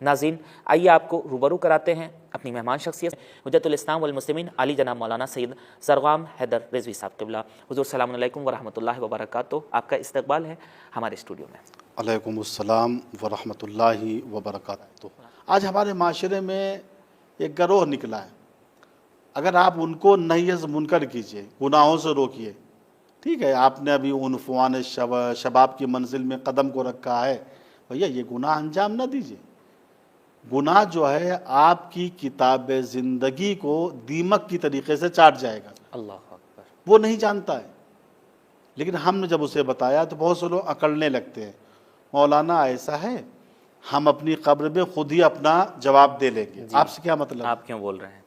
ناظرین، آئیے آپ کو روبرو کراتے ہیں اپنی مہمان شخصیت حجت الاسلام والمسلمین علی جناب مولانا سید زرغام حیدر رضوی صاحب قبلہ۔ حضور السلام علیکم ورحمۃ اللہ وبرکاتہ، آپ کا استقبال ہے ہمارے اسٹوڈیو میں۔ علیکم السلام ورحمۃ اللہ وبرکاتہ۔ آج ہمارے معاشرے میں ایک گروہ نکلا ہے، اگر آپ ان کو نہی از منکر کیجئے، گناہوں سے روکیے، ٹھیک ہے آپ نے ابھی عنفوان شباب کی منزل میں قدم کو رکھا ہے، بھیا یہ گناہ انجام نہ دیجئے۔ گناہ جو ہے آپ کی کتاب زندگی کو دیمک کی طریقے سے چاٹ جائے گا، اللہ اکبر۔ وہ نہیں جانتا ہے، لیکن ہم نے جب اسے بتایا تو بہت سے لوگ اکڑنے لگتے ہیں، مولانا ایسا ہے ہم اپنی قبر میں خود ہی اپنا جواب دے لیں گے۔ آپ سے کیا مطلب؟ آپ کیوں بول رہے ہیں؟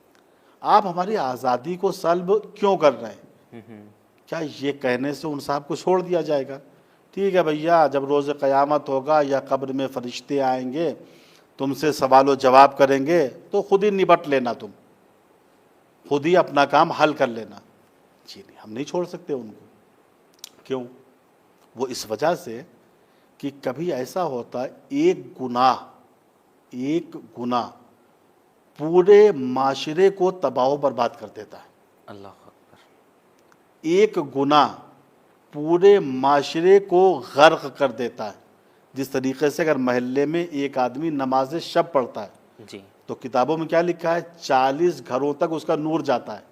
آپ ہماری آزادی کو سلب کیوں کر رہے ہیں؟ کیا یہ کہنے سے ان صاحب کو چھوڑ دیا جائے گا؟ ٹھیک ہے بھیا، جب روز قیامت ہوگا یا قبر میں فرشتے آئیں گے تم سے سوال و جواب کریں گے تو خود ہی نبٹ لینا، تم خود ہی اپنا کام حل کر لینا۔ جی نہیں، ہم نہیں چھوڑ سکتے ان کو۔ کیوں؟ وہ اس وجہ سے کہ کبھی ایسا ہوتا ہے ایک گناہ پورے معاشرے کو تباہ و برباد کر دیتا ہے۔ اللہ اکبر۔ ایک گناہ پورے معاشرے کو غرق کر دیتا ہے۔ جس طریقے سے اگر محلے میں ایک آدمی نماز شب پڑھتا ہے جی، تو کتابوں میں کیا لکھا ہے؟ 40 گھروں تک اس کا نور جاتا ہے،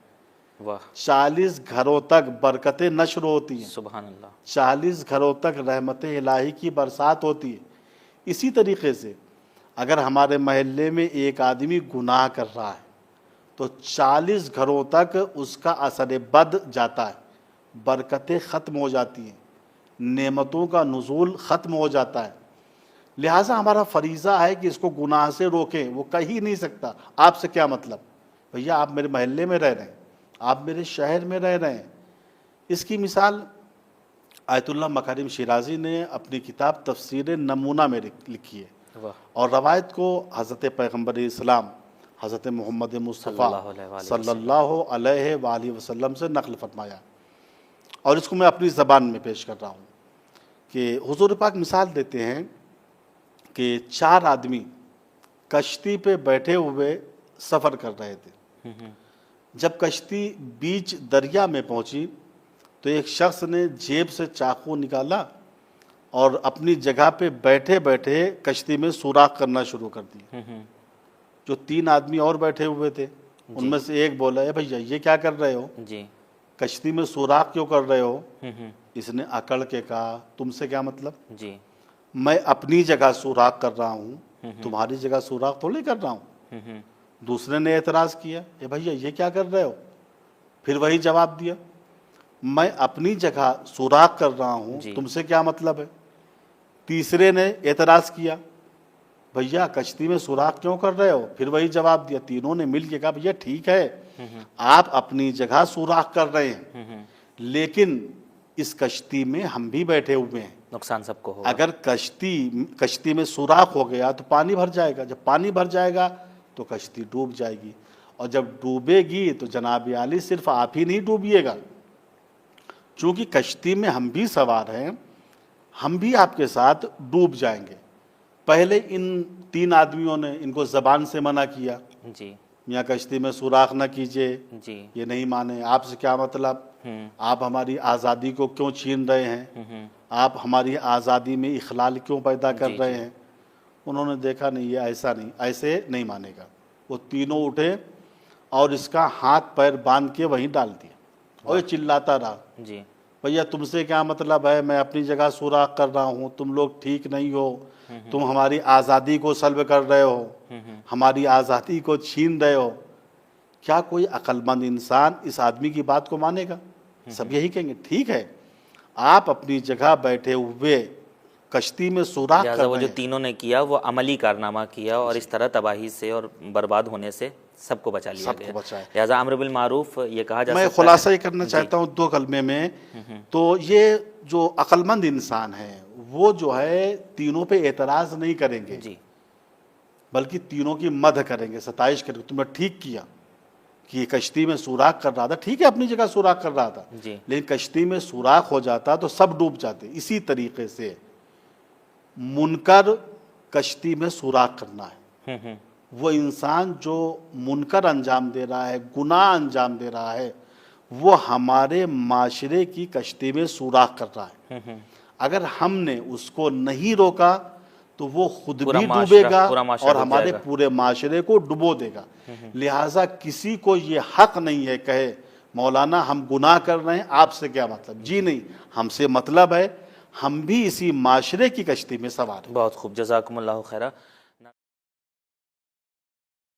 واہ، 40 گھروں تک برکتیں نشر ہوتی ہیں، سبحان اللہ۔ 40 گھروں تک رحمت الہی کی برسات ہوتی ہے۔ اسی طریقے سے اگر ہمارے محلے میں ایک آدمی گناہ کر رہا ہے تو 40 گھروں تک اس کا اثر بد جاتا ہے، برکتیں ختم ہو جاتی ہیں، نعمتوں کا نزول ختم ہو جاتا ہے۔ لہٰذا ہمارا فریضہ ہے کہ اس کو گناہ سے روکیں۔ وہ کہہ ہی نہیں سکتا آپ سے کیا مطلب، بھیا آپ میرے محلے میں رہ رہے ہیں، آپ میرے شہر میں رہ رہے ہیں۔ اس کی مثال آیت اللہ مکارم شیرازی نے اپنی کتاب تفسیر نمونہ میں لکھی ہے، اور روایت کو حضرت پیغمبر اسلام حضرت محمد مصطفیٰ صلی اللہ علیہ وآلہ وسلم سے نقل فرمایا، اور اس کو میں اپنی زبان میں پیش کر رہا ہوں کہ حضور پاک مثال دیتے ہیں کہ 4 آدمی کشتی پہ بیٹھے ہوئے سفر کر رہے تھے۔ جب کشتی بیچ دریا میں پہنچی تو ایک شخص نے جیب سے چاقو نکالا اور اپنی جگہ پہ بیٹھے بیٹھے کشتی میں سوراخ کرنا شروع کر دی۔ جو 3 آدمی اور بیٹھے ہوئے تھے ان میں سے ایک بولا، اے بھیا یہ کیا کر رہے ہو؟ جی، کشتی میں سوراخ کیوں کر رہے ہو؟ اس نے اکڑ کے کہا، تم سے کیا مطلب؟ جی، میں اپنی جگہ سوراخ کر رہا ہوں، تمہاری جگہ سوراخ تھوڑی کر رہا ہوں۔ دوسرے نے اعتراض کیا، اے بھیا یہ کیا کر رہے ہو؟ پھر وہی جواب دیا، میں اپنی جگہ سوراخ کر رہا ہوں، تم سے کیا مطلب ہے؟ تیسرے نے اعتراض کیا، بھیا کشتی میں سوراخ کیوں کر رہے ہو؟ پھر وہی جواب دیا۔ تینوں نے مل کے کہا، بھیا ٹھیک ہے آپ اپنی جگہ سوراخ کر رہے ہیں، لیکن اس کشتی میں ہم بھی بیٹھے ہوئے ہیں، نقصان سب کو ہوگا۔ اگر کشتی میں سوراخ ہو گیا تو پانی بھر جائے گا، جب پانی بھر جائے گا تو کشتی ڈوب جائے گی، اور جب ڈوبے گی تو جناب عالی صرف آپ ہی نہیں ڈوبیے گا، چونکہ کشتی میں ہم بھی سوار ہیں، ہم بھی آپ کے ساتھ ڈوب جائیں گے۔ پہلے ان 3 آدمیوں نے ان کو زبان سے منع کیا، جی، میاں کشتی میں سوراخ نہ کیجئے، جی، یہ نہیں مانے۔ آپ سے کیا مطلب، آپ ہماری آزادی کو کیوں چھین رہے ہیں، آپ ہماری آزادی میں اخلال کیوں پیدا کر رہے ہیں؟ انہوں نے دیکھا نہیں، یہ ایسے نہیں مانے گا۔ وہ تینوں اٹھے اور اس کا ہاتھ پیر باندھ کے وہیں ڈال دیا، اور یہ چلاتا رہا، جی، بھیا تم سے کیا مطلب ہے، میں اپنی جگہ سوراخ کر رہا ہوں، تم لوگ ٹھیک نہیں ہو، تم ہماری آزادی کو سلب کر رہے ہو، ہماری آزادی کو چھین رہے ہو۔ کیا کوئی عقل مند انسان اس آدمی کی بات کو مانے گا؟ سب یہی کہیں گے ٹھیک ہے آپ اپنی جگہ بیٹھے ہوئے کشتی میں سوراخ کر لہٰذا وہ رہے جو ہیں۔ تینوں نے کیا وہ عملی کارنامہ کیا، اور اس طرح تباہی سے اور برباد ہونے سے سب کو بچا لیا سب گیا۔ کو بچائے۔ لہٰذا امر بالمعروف یہ کہا جا سکتا میں ہے، خلاصہ یہ کرنا چاہتا ہوں 2 کلمے میں، تو یہ جو عقل مند انسان ہے وہ جو ہے تینوں پہ اعتراض نہیں کریں گے، جی، بلکہ تینوں کی مدح کریں گے، ستائش کریں گے، تم نے ٹھیک کیا کہ یہ کشتی میں سوراخ کر رہا تھا، ٹھیک ہے اپنی جگہ سوراخ کر رہا تھا، جی، لیکن کشتی میں سوراخ ہو جاتا تو سب ڈوب جاتے۔ اسی طریقے سے منکر کشتی میں سوراخ کرنا ہے، وہ انسان جو منکر انجام دے رہا ہے، گناہ انجام دے رہا ہے، وہ ہمارے معاشرے کی کشتی میں سوراخ کر رہا ہے۔ اگر ہم نے اس کو نہیں روکا تو وہ خود بھی ڈوبے گا اور ہمارے پورے معاشرے کو ڈبو دے گا۔ لہٰذا کسی کو یہ حق نہیں ہے کہے مولانا ہم گناہ کر رہے ہیں، آپ سے کیا مطلب؟ جی نہیں، ہم سے مطلب ہے ہم بھی اسی معاشرے کی کشتی میں سوار ہیں۔ بہت خوب، جزاکم اللہ خیرہ۔